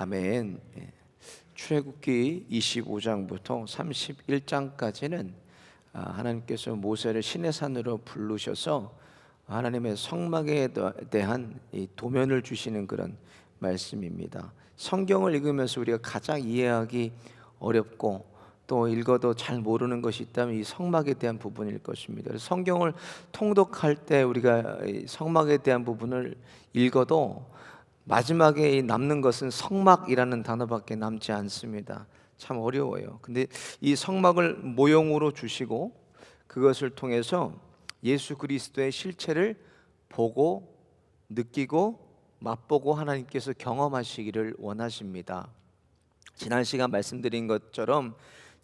아멘. 출애굽기 25장부터 31장까지는 하나님께서 모세를 시내 산으로 부르셔서 하나님의 성막에 대한 이 도면을 주시는 그런 말씀입니다. 성경을 읽으면서 우리가 가장 이해하기 어렵고 또 읽어도 잘 모르는 것이 있다면 이 성막에 대한 부분일 것입니다. 그래서 성경을 통독할 때 우리가 이 성막에 대한 부분을 읽어도 마지막에 남는 것은 성막이라는 단어밖에 남지 않습니다. 참 어려워요. 근데 이 성막을 모형으로 주시고 그것을 통해서 예수 그리스도의 실체를 보고 느끼고 맛보고 하나님께서 경험하시기를 원하십니다. 지난 시간 말씀드린 것처럼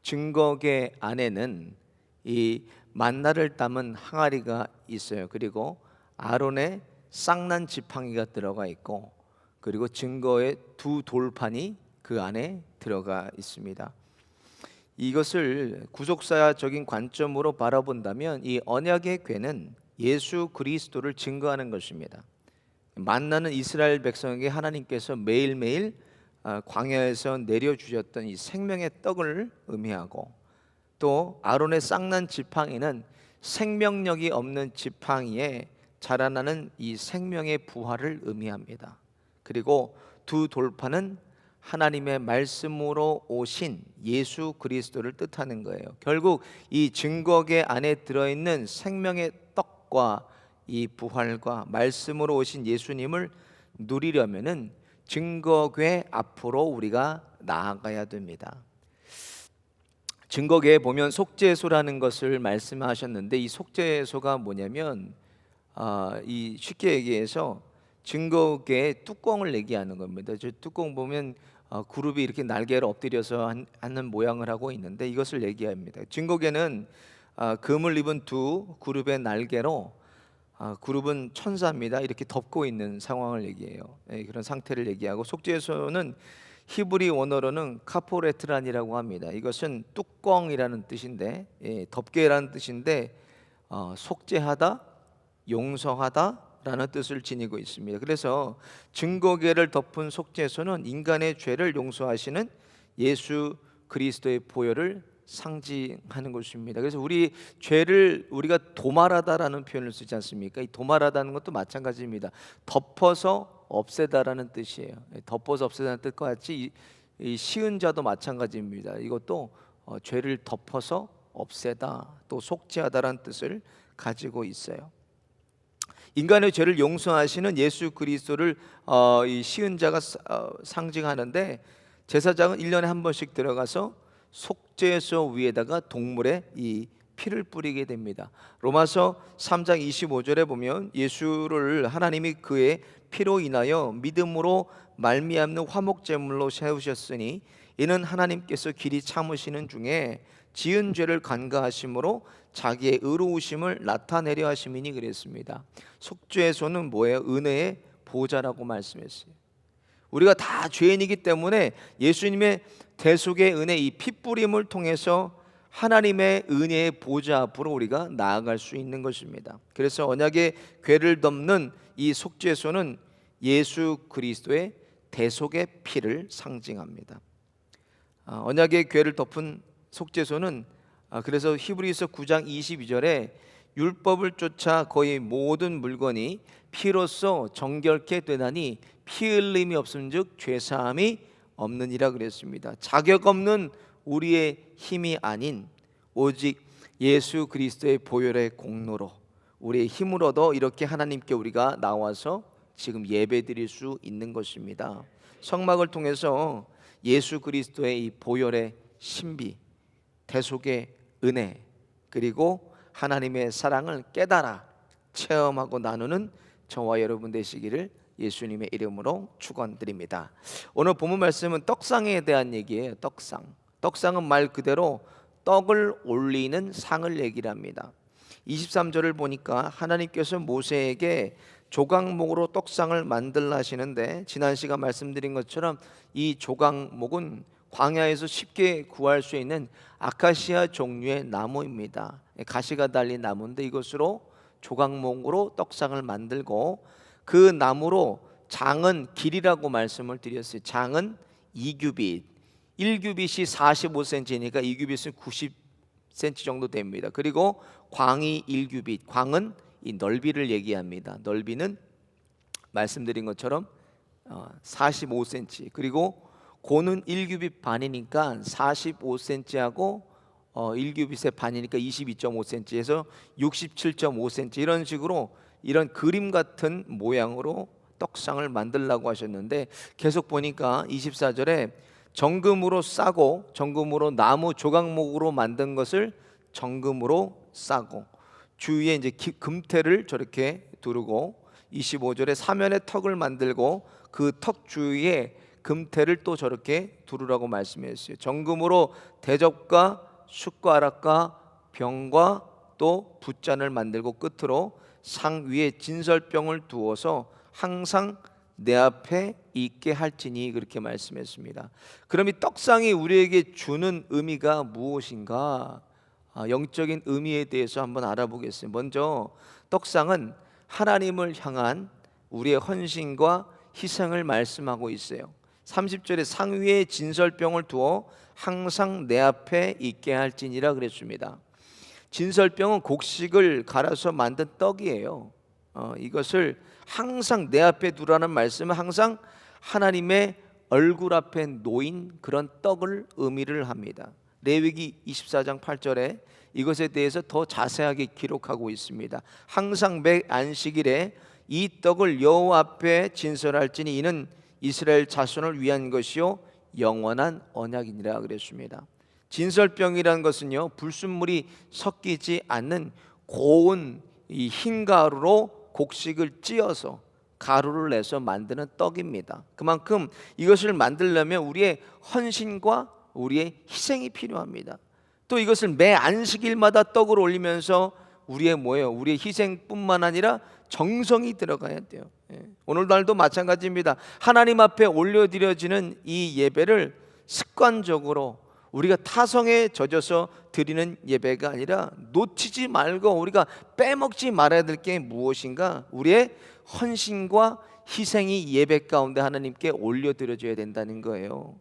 증거계 안에는 이 만나를 담은 항아리가 있어요. 그리고 아론의 쌍난 지팡이가 들어가 있고, 그리고 증거의 두 돌판이 그 안에 들어가 있습니다. 이것을 구속사적인 관점으로 바라본다면 이 언약의 궤는 예수 그리스도를 증거하는 것입니다. 만나는 이스라엘 백성에게 하나님께서 매일매일 광야에서 내려주셨던 이 생명의 떡을 의미하고, 또 아론의 쌍난 지팡이는 생명력이 없는 지팡이에 자라나는 이 생명의 부활을 의미합니다. 그리고 두 돌판은 하나님의 말씀으로 오신 예수 그리스도를 뜻하는 거예요. 결국 이 증거계 안에 들어있는 생명의 떡과 이 부활과 말씀으로 오신 예수님을 누리려면은 증거궤 앞으로 우리가 나아가야 됩니다. 증거궤에 보면 속죄소라는 것을 말씀하셨는데, 이 속죄소가 뭐냐면 이 쉽게 얘기해서 증거궤의 뚜껑을 얘기하는 겁니다. 저 뚜껑 보면 그룹이 이렇게 날개를 엎드려서 하는 모양을 하고 있는데 이것을 얘기합니다. 증거궤는 금을 입은 두 그룹의 날개로 그룹은 천사입니다. 이렇게 덮고 있는 상황을 얘기해요. 그런 상태를 얘기하고, 속죄소는 히브리 원어로는 카포레트란이라고 합니다. 이것은 뚜껑이라는 뜻인데, 덮개라는 뜻인데 속죄하다, 용서하다라는 뜻을 지니고 있습니다. 그래서 증거궤를 덮은 속죄소는 인간의 죄를 용서하시는 예수 그리스도의 보혈을 상징하는 것입니다. 그래서 우리 죄를 우리가 도말하다라는 표현을 쓰지 않습니까? 이 도말하다는 것도 마찬가지입니다. 덮어서 없애다라는 뜻이에요. 덮어서 없애다는 뜻과 같이 이 시은자도 마찬가지입니다. 이것도 죄를 덮어서 없애다, 또 속죄하다라는 뜻을 가지고 있어요. 인간의 죄를 용서하시는 예수 그리스도를 이 시은자가 상징하는데, 제사장은 1년에 한 번씩 들어가서 속죄소 위에다가 동물의 이 피를 뿌리게 됩니다. 로마서 3장 25절에 보면 예수를 하나님이 그의 피로 인하여 믿음으로 말미암는 화목제물로 세우셨으니 이는 하나님께서 길이 참으시는 중에 지은 죄를 간과하심으로 자기의 의로우심을 나타내려 하심이니 그랬습니다. 속죄소는 뭐예요? 은혜의 보좌라고 말씀했어요. 우리가 다 죄인이기 때문에 예수님의 대속의 은혜, 이 피뿌림을 통해서 하나님의 은혜의 보좌 앞으로 우리가 나아갈 수 있는 것입니다. 그래서 언약의 궤를 덮는 이 속죄소는 예수 그리스도의 대속의 피를 상징합니다. 언약의 궤를 덮은 속죄소는 그래서 히브리서 9장 22절에 율법을 쫓아 거의 모든 물건이 피로써 정결케 되나니 피 흘림이 없음즉 죄사함이 없느니라 그랬습니다. 자격 없는 우리의 힘이 아닌 오직 예수 그리스도의 보혈의 공로로, 우리의 힘으로도 이렇게 하나님께 우리가 나와서 지금 예배드릴 수 있는 것입니다. 성막을 통해서 예수 그리스도의 이 보혈의 신비, 대속의 은혜, 그리고 하나님의 사랑을 깨달아 체험하고 나누는 저와 여러분 되시기를 예수님의 이름으로 축원드립니다. 오늘 본문 말씀은 떡상에 대한 얘기예요. 떡상은 말 그대로 떡을 올리는 상을 얘기를 합니다. 23절을 보니까 하나님께서 모세에게 조각목으로 떡상을 만들라 하시는데, 지난 시간 말씀드린 것처럼 이 조각목은 광야에서 쉽게 구할 수 있는 아카시아 종류의 나무입니다. 가시가 달린 나무인데 이것으로 조각목으로 떡상을 만들고 그 나무로 장은 길이라고 말씀을 드렸어요. 장은 2규빗, 1규빗이 45cm니까 2규빗은 90cm 정도 됩니다. 그리고 광이 1규빗, 광은 이 넓이를 얘기합니다. 넓이는 말씀드린 것처럼 45cm, 그리고 고는 1규빗 반이니까 45cm하고 1규빗의 반이니까 22.5cm에서 67.5cm, 이런 식으로 이런 그림 같은 모양으로 떡상을 만들라고 하셨는데, 계속 보니까 24절에 정금으로 싸고, 정금으로 나무 조각목으로 만든 것을 정금으로 싸고, 주위에 이제 금태를 저렇게 두르고, 25절에 사면에 턱을 만들고 그 턱 주위에 금태를 또 저렇게 두르라고 말씀했어요. 정금으로 대접과 숟가락과 병과 또 붓잔을 만들고 끝으로 상 위에 진설병을 두어서 항상 내 앞에 있게 할지니, 그렇게 말씀했습니다. 그럼 이 떡상이 우리에게 주는 의미가 무엇인가? 영적인 의미에 대해서 한번 알아보겠습니다. 먼저 떡상은 하나님을 향한 우리의 헌신과 희생을 말씀하고 있어요. 30절에 상 위에 진설병을 두어 항상 내 앞에 있게 할지니라 그랬습니다. 진설병은 곡식을 갈아서 만든 떡이에요. 이것을 항상 내 앞에 두라는 말씀은 항상 하나님의 얼굴 앞에 놓인 그런 떡을 의미를 합니다. 레위기 24장 8절에 이것에 대해서 더 자세하게 기록하고 있습니다. 항상 매 안식일에 이 떡을 여호와 앞에 진설할지니 이는 이스라엘 자손을 위한 것이요 영원한 언약이니라 그랬습니다. 진설병이라는 것은요, 불순물이 섞이지 않는 고운 이 흰 가루로 곡식을 찧어서 가루를 내서 만드는 떡입니다. 그만큼 이것을 만들려면 우리의 헌신과 우리의 희생이 필요합니다. 또 이것을 매 안식일마다 떡을 올리면서 우리의 우리의 희생뿐만 아니라 정성이 들어가야 돼요. 오늘날도 마찬가지입니다. 하나님 앞에 올려드려지는 이 예배를 습관적으로 우리가 타성에 젖어서 드리는 예배가 아니라 놓치지 말고 우리가 빼먹지 말아야 될 게 무엇인가? 우리의 헌신과 희생이 예배 가운데 하나님께 올려드려져야 된다는 거예요.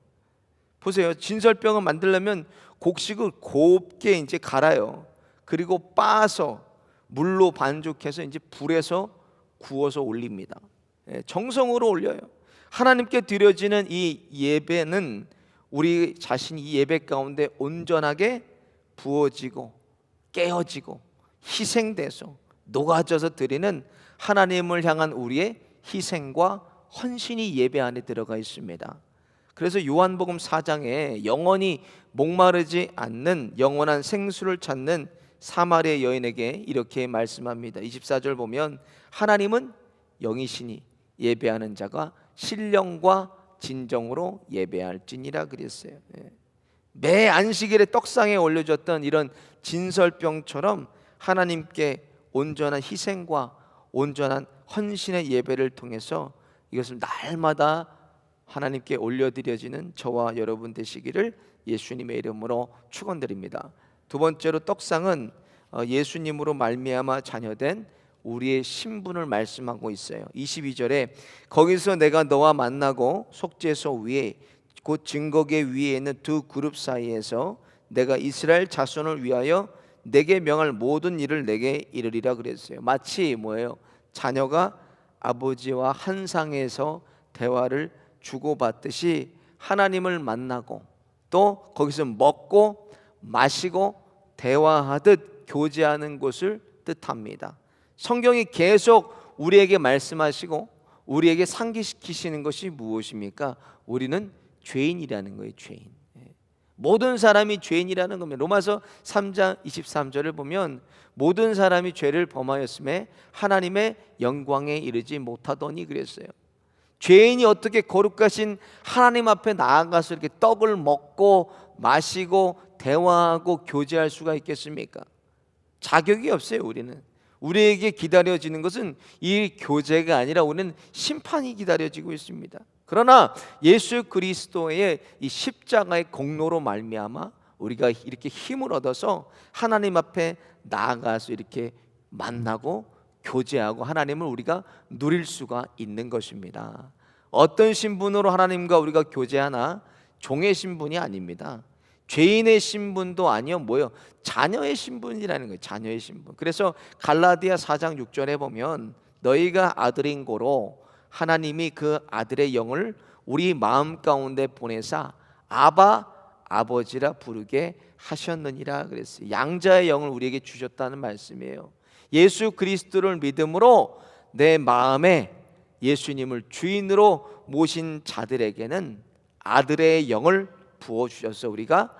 보세요. 진설병을 만들려면 곡식을 곱게 이제 갈아요. 그리고 빻아서 물로 반죽해서 이제 불에서 구워서 올립니다. 정성으로 올려요. 하나님께 드려지는 이 예배는 우리 자신이 이 예배 가운데 온전하게 부어지고 깨어지고 희생돼서 녹아져서 드리는 하나님을 향한 우리의 희생과 헌신이 예배 안에 들어가 있습니다. 그래서 요한복음 4장에 영원히 목마르지 않는 영원한 생수를 찾는 사마리아 여인에게 이렇게 말씀합니다. 24절 보면 하나님은 영이시니 예배하는 자가 신령과 진정으로 예배할지니라 그랬어요. 매 안식일에 떡상에 올려졌던 이런 진설병처럼 하나님께 온전한 희생과 온전한 헌신의 예배를 통해서 이것을 날마다 하나님께 올려드려지는 저와 여러분 되시기를 예수님의 이름으로 축원드립니다. 두 번째로 떡상은 예수님으로 말미암아 자녀된 우리의 신분을 말씀하고 있어요. 22절에 거기서 내가 너와 만나고 속죄소 위에 곧 증거계 위에 있는 두 그룹 사이에서 내가 이스라엘 자손을 위하여 내게 명할 모든 일을 내게 이르리라 그랬어요. 마치 자녀가 아버지와 한 상에서 대화를 주고받듯이 하나님을 만나고 또 거기서 먹고 마시고 대화하듯 교제하는 것을 뜻합니다. 성경이 계속 우리에게 말씀하시고 우리에게 상기시키시는 것이 무엇입니까? 우리는 죄인이라는 거예요. 죄인. 모든 사람이 죄인이라는 겁니다. 로마서 3장 23절을 보면 모든 사람이 죄를 범하였음에 하나님의 영광에 이르지 못하더니 그랬어요. 죄인이 어떻게 거룩하신 하나님 앞에 나아가서 이렇게 떡을 먹고 마시고 대화하고 교제할 수가 있겠습니까? 자격이 없어요. 우리에게 기다려지는 것은 이 교제가 아니라 우리는 심판이 기다려지고 있습니다. 그러나 예수 그리스도의 이 십자가의 공로로 말미암아 우리가 이렇게 힘을 얻어서 하나님 앞에 나아가서 이렇게 만나고 교제하고 하나님을 우리가 누릴 수가 있는 것입니다. 어떤 신분으로 하나님과 우리가 교제하나? 종의 신분이 아닙니다. 죄인의 신분도 아니요, 뭐요? 자녀의 신분이라는 거예요. 자녀의 신분. 그래서 갈라디아 4장 6절에 보면 너희가 아들인 고로 하나님이 그 아들의 영을 우리 마음 가운데 보내사 아바 아버지라 부르게 하셨느니라 그랬어요. 양자의 영을 우리에게 주셨다는 말씀이에요. 예수 그리스도를 믿음으로 내 마음에 예수님을 주인으로 모신 자들에게는 아들의 영을 부어주셔서 우리가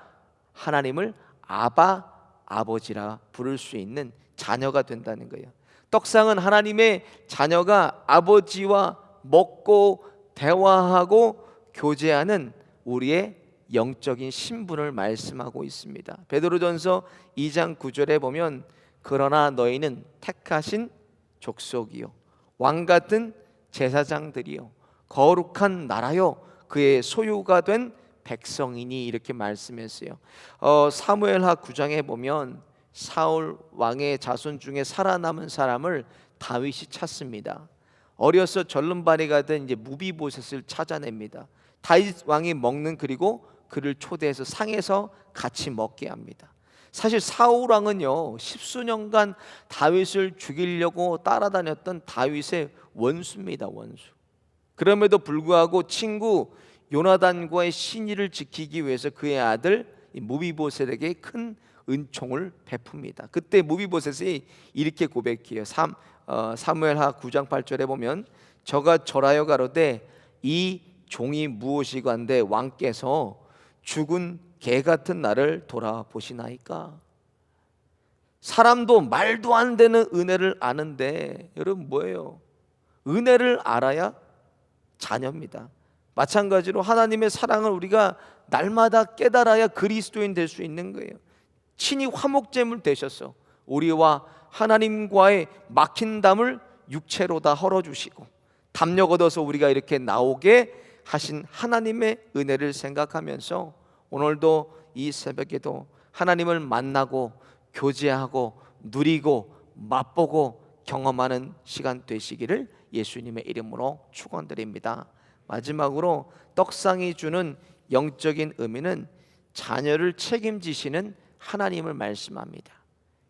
하나님을 아바 아버지라 부를 수 있는 자녀가 된다는 거예요. 떡상은 하나님의 자녀가 아버지와 먹고 대화하고 교제하는 우리의 영적인 신분을 말씀하고 있습니다. 베드로전서 2장 9절에 보면 그러나 너희는 택하신 족속이요 왕같은 제사장들이요 거룩한 나라요 그의 소유가 된 백성이니 이렇게 말씀했어요. 사무엘하 9장에 보면 사울 왕의 자손 중에 살아남은 사람을 다윗이 찾습니다. 어려서 절름발이가 된 이제 무비보셋을 찾아냅니다. 다윗 왕이 먹는 그리고 그를 초대해서 상에서 같이 먹게 합니다. 사실 사울 왕은요 10수년간 다윗을 죽이려고 따라다녔던 다윗의 원수입니다. 원수. 그럼에도 불구하고 친구 요나단과의 신의를 지키기 위해서 그의 아들 무비보셋에게 큰 은총을 베풉니다. 그때 무비보셋이 이렇게 고백해요. 사무엘하 9장 8절에 보면 저가 절하여 가로되 이 종이 무엇이간데 왕께서 죽은 개 같은 나를 돌아보시나이까. 사람도 말도 안 되는 은혜를 아는데 여러분 뭐예요? 은혜를 알아야 자녀입니다. 마찬가지로 하나님의 사랑을 우리가 날마다 깨달아야 그리스도인 될 수 있는 거예요. 친히 화목제물 되셔서 우리와 하나님과의 막힌 담을 육체로 다 헐어주시고 담력 얻어서 우리가 이렇게 나오게 하신 하나님의 은혜를 생각하면서 오늘도 이 새벽에도 하나님을 만나고 교제하고 누리고 맛보고 경험하는 시간 되시기를 예수님의 이름으로 축원드립니다. 마지막으로 떡상이 주는 영적인 의미는 자녀를 책임지시는 하나님을 말씀합니다.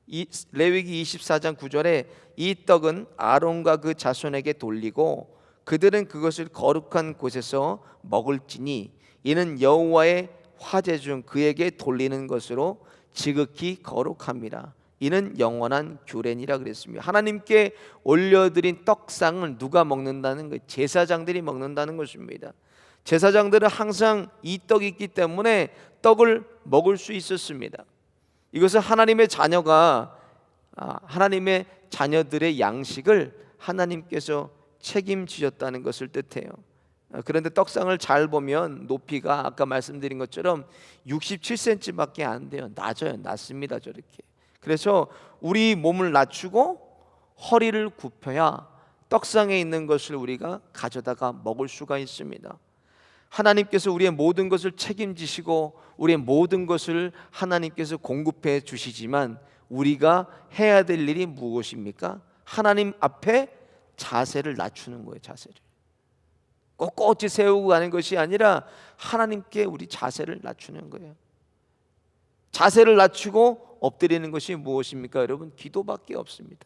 이 레위기 24장 9절에 이 떡은 아론과 그 자손에게 돌리고 그들은 그것을 거룩한 곳에서 먹을지니 이는 여호와의 화제 중 그에게 돌리는 것으로 지극히 거룩합니다. 이는 영원한 규례니라 그랬습니다. 하나님께 올려드린 떡상을 누가 먹는다는 거예요? 제사장들이 먹는다는 것입니다. 제사장들은 항상 이 떡이 있기 때문에 떡을 먹을 수 있었습니다. 이것은 하나님의 자녀가 하나님의 자녀들의 양식을 하나님께서 책임지셨다는 것을 뜻해요. 그런데 떡상을 잘 보면 높이가 아까 말씀드린 것처럼 67cm밖에 안 돼요. 낮아요. 낮습니다. 저렇게. 그래서 우리 몸을 낮추고 허리를 굽혀야 떡상에 있는 것을 우리가 가져다가 먹을 수가 있습니다. 하나님께서 우리의 모든 것을 책임지시고 우리의 모든 것을 하나님께서 공급해 주시지만 우리가 해야 될 일이 무엇입니까? 하나님 앞에 자세를 낮추는 거예요. 자세를 꼿꼿이 세우고 가는 것이 아니라 하나님께 우리 자세를 낮추는 거예요. 자세를 낮추고 엎드리는 것이 무엇입니까? 여러분, 기도밖에 없습니다.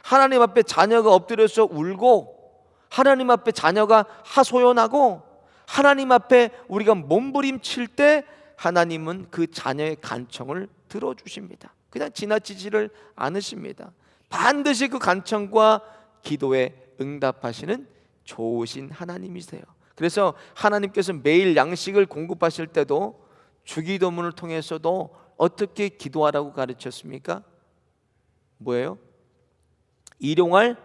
하나님 앞에 자녀가 엎드려서 울고 하나님 앞에 자녀가 하소연하고 하나님 앞에 우리가 몸부림칠 때 하나님은 그 자녀의 간청을 들어주십니다. 그냥 지나치지를 않으십니다. 반드시 그 간청과 기도에 응답하시는 좋으신 하나님이세요. 그래서 하나님께서 매일 양식을 공급하실 때도 주기도문을 통해서도 어떻게 기도하라고 가르쳤습니까? 뭐예요? 일용할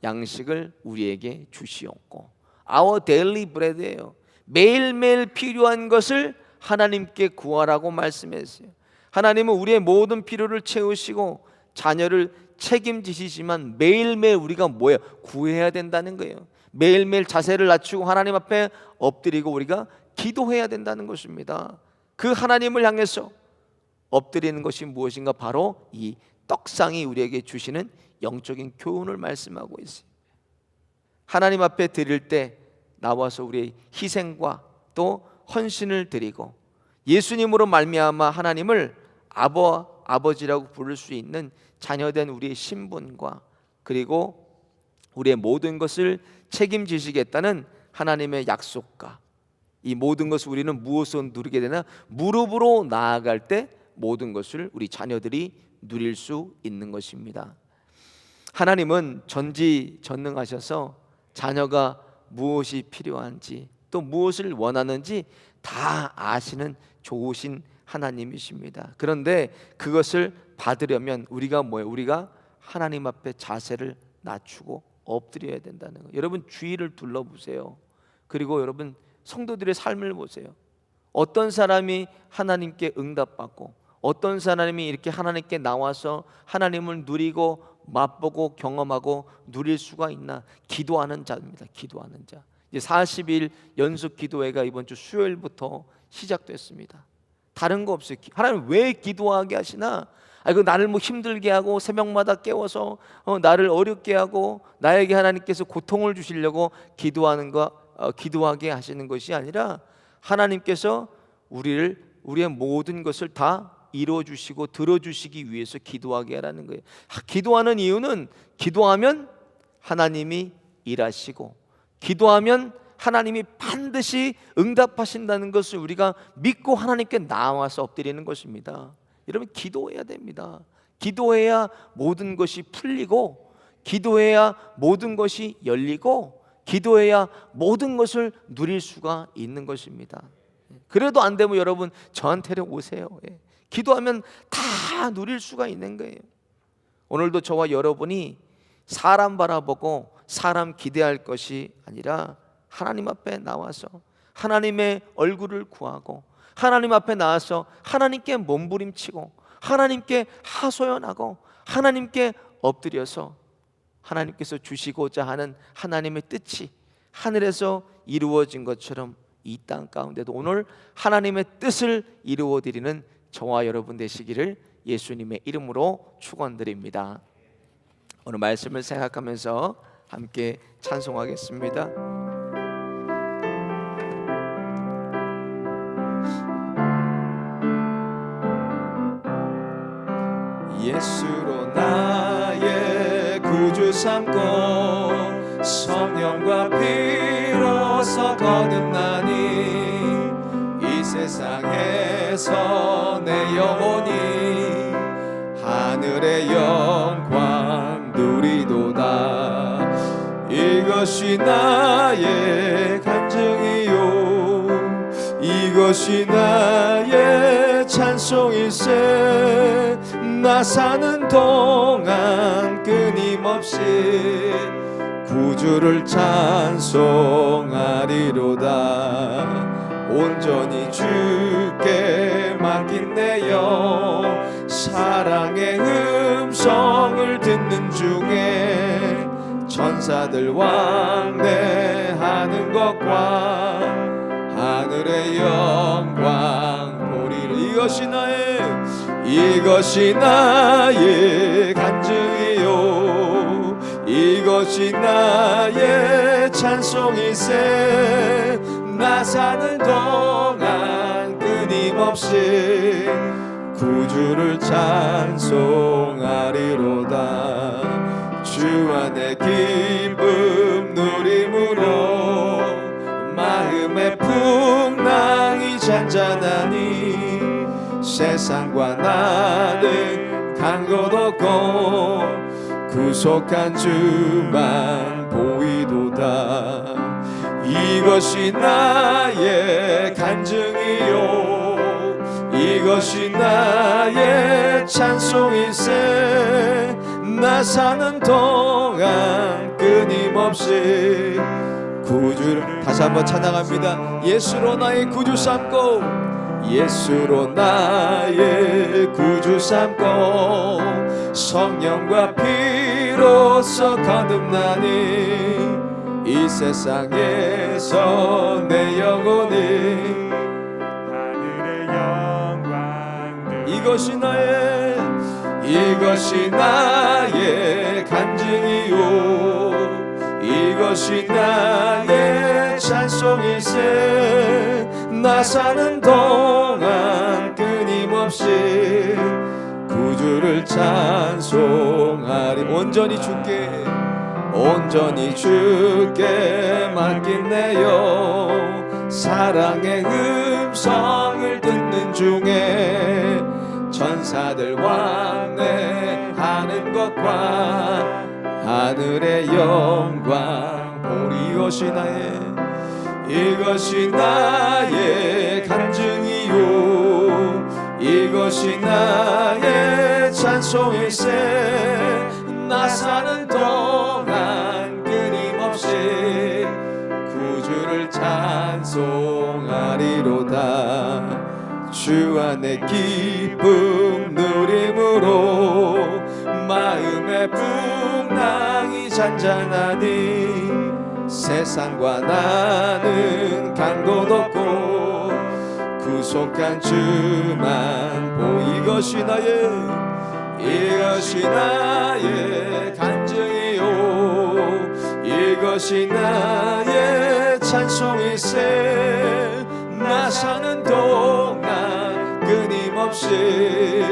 양식을 우리에게 주시옵고 Our daily bread예요. 매일매일 필요한 것을 하나님께 구하라고 말씀했어요. 하나님은 우리의 모든 필요를 채우시고 자녀를 책임지시지만 매일매일 우리가 뭐예요? 구해야 된다는 거예요. 매일매일 자세를 낮추고 하나님 앞에 엎드리고 우리가 기도해야 된다는 것입니다. 그 하나님을 향해서 엎드리는 것이 무엇인가? 바로 이 떡상이 우리에게 주시는 영적인 교훈을 말씀하고 있어요. 하나님 앞에 드릴 때 나와서 우리의 희생과 또 헌신을 드리고 예수님으로 말미암아 하나님을 아버지라고 부를 수 있는 자녀된 우리의 신분과 그리고 우리의 모든 것을 책임지시겠다는 하나님의 약속과 이 모든 것을 우리는 무엇으로 누리게 되나? 무릎으로 나아갈 때 모든 것을 우리 자녀들이 누릴 수 있는 것입니다. 하나님은 전지전능하셔서 자녀가 무엇이 필요한지 또 무엇을 원하는지 다 아시는 좋으신 하나님이십니다. 그런데 그것을 받으려면 우리가 뭐예요? 우리가 하나님 앞에 자세를 낮추고 엎드려야 된다는 거예요. 여러분 주위를 둘러보세요. 그리고 여러분 성도들의 삶을 보세요. 어떤 사람이 하나님께 응답받고 어떤 사람이 이렇게 하나님께 나와서 하나님을 누리고 맛보고 경험하고 누릴 수가 있나? 기도하는 자입니다. 기도하는 자. 이제 40일 연속 기도회가 이번 주 수요일부터 시작됐습니다. 다른 거 없어요. 하나님 왜 기도하게 하시나? 그 나를 뭐 힘들게 하고 새벽마다 깨워서 나를 어렵게 하고 나에게 하나님께서 고통을 주시려고 기도하게 하시는 것이 아니라 하나님께서 우리의 모든 것을 다 이루어주시고 들어주시기 위해서 기도하게 하라는 거예요. 기도하는 이유는 기도하면 하나님이 일하시고 기도하면 하나님이 반드시 응답하신다는 것을 우리가 믿고 하나님께 나와서 엎드리는 것입니다. 여러분 기도해야 됩니다. 기도해야 모든 것이 풀리고 기도해야 모든 것이 열리고 기도해야 모든 것을 누릴 수가 있는 것입니다. 그래도 안 되면 여러분 저한테로 오세요. 기도하면 다 누릴 수가 있는 거예요. 오늘도 저와 여러분이 사람 바라보고 사람 기대할 것이 아니라 하나님 앞에 나와서 하나님의 얼굴을 구하고 하나님 앞에 나와서 하나님께 몸부림치고 하나님께 하소연하고 하나님께 엎드려서 하나님께서 주시고자 하는 하나님의 뜻이 하늘에서 이루어진 것처럼 이 땅 가운데도 오늘 하나님의 뜻을 이루어드리는 저와 여러분 되시기를 예수님의 이름으로 축원드립니다. 오늘 말씀을 생각하면서 함께 찬송하겠습니다. 예수로 나의 구주 삼고 성령과 피로서 거듭나니 이 세상에서 내 영혼이 하늘의 영광 누리도다. 이것이 나의 간증이요 이것이 나의 찬송일세. 나 사는 동안 끊임없이 구주를 찬송하리로다. 온전히 주께 맡긴 내 영 사랑의 음성을 듣는 중에 천사들 왕래하는 것과 하늘의 영광 보리를. 이것이 나의 간증이요 이것이 나의 찬송일세. 나 사는 동안 끊임없이 구주를 찬송하리로다. 주 안에 기쁨 누림으로 마음의 풍랑이 잔잔하니 세상과 나는 간 것 없고 구속한 주만 보이도다. 이것이 나의 간증이요 이것이 나의 찬송일세. 나 사는 동안 끊임없이 구주를 다시 한번 찬양합니다. 예수로 나의 구주 삼고 예수로 나의 구주 삼고 성령과 피로서 거듭나니 이 세상에서 내 영혼이 하늘의 영광. 이것이 이것이 나의 간증이요 이것이 나의 찬송일세 나 사는 동안 끊임없이 구주를 찬송하리 온전히 주께 맡긴내요 사랑의 음성을 듣는 중에 천사들 왕래하는 것과 하늘의 영광 보리 이것이 나의 간증이요 이것이 나의 찬송일세 나 사는 동안 끊임없이 구주를 찬송하리로다 주 안에 기쁨 누림으로 마음의 풍랑이 잔잔하니 세상과 나는 간 곳 없고 구속한 주만 이것이 나의 간증이요 이것이 나의 찬송일세 나 사는 동안 끊임없이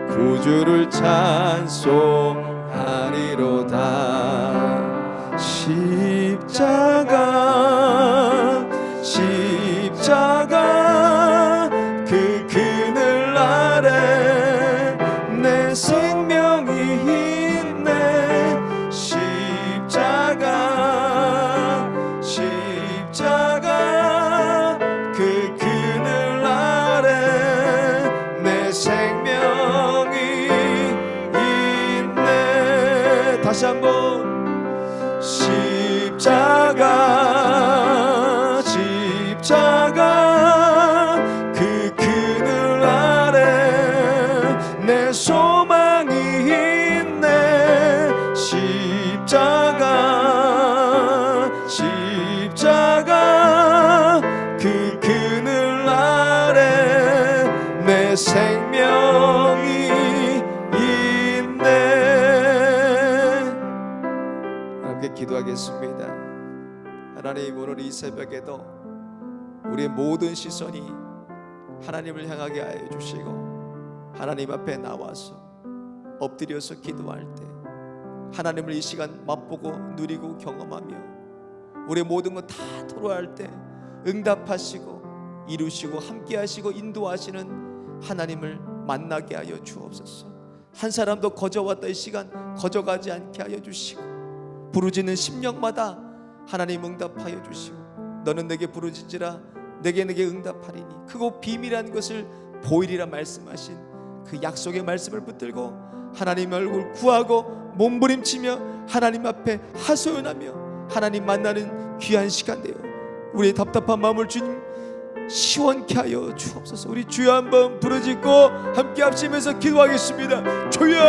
구주를 찬송하리로다 십자가 그 그늘 아래 내 생명이 있네 십자가 그 그늘 아래 내 생명이 있네 다시 한번 십자가 그 그늘 아래 내 소망이 있네 십자가 그 그늘 아래 내 생명이 있네 함께 기도하겠습니다. 하나님 오늘 이 새벽에도 우리의 모든 시선이 하나님을 향하게 하여 주시고 하나님 앞에 나와서 엎드려서 기도할 때 하나님을 이 시간 맛보고 누리고 경험하며 우리의 모든 것 다 토로할 때 응답하시고 이루시고 함께하시고 인도하시는 하나님을 만나게 하여 주옵소서. 한 사람도 거저왔다 이 시간 거저가지 않게 하여 주시고 부르짖는 심령마다 하나님 응답하여 주시고 너는 내게 부르짖으라 내게 응답하리니 크고 비밀한 것을 보이리라 말씀하신 그 약속의 말씀을 붙들고 하나님 얼굴 구하고 몸부림치며 하나님 앞에 하소연하며 하나님 만나는 귀한 시간 되어 우리의 답답한 마음을 주님 시원케 하여 주옵소서. 우리 주여 한번 부르짖고 함께 합심해서 기도하겠습니다. 주여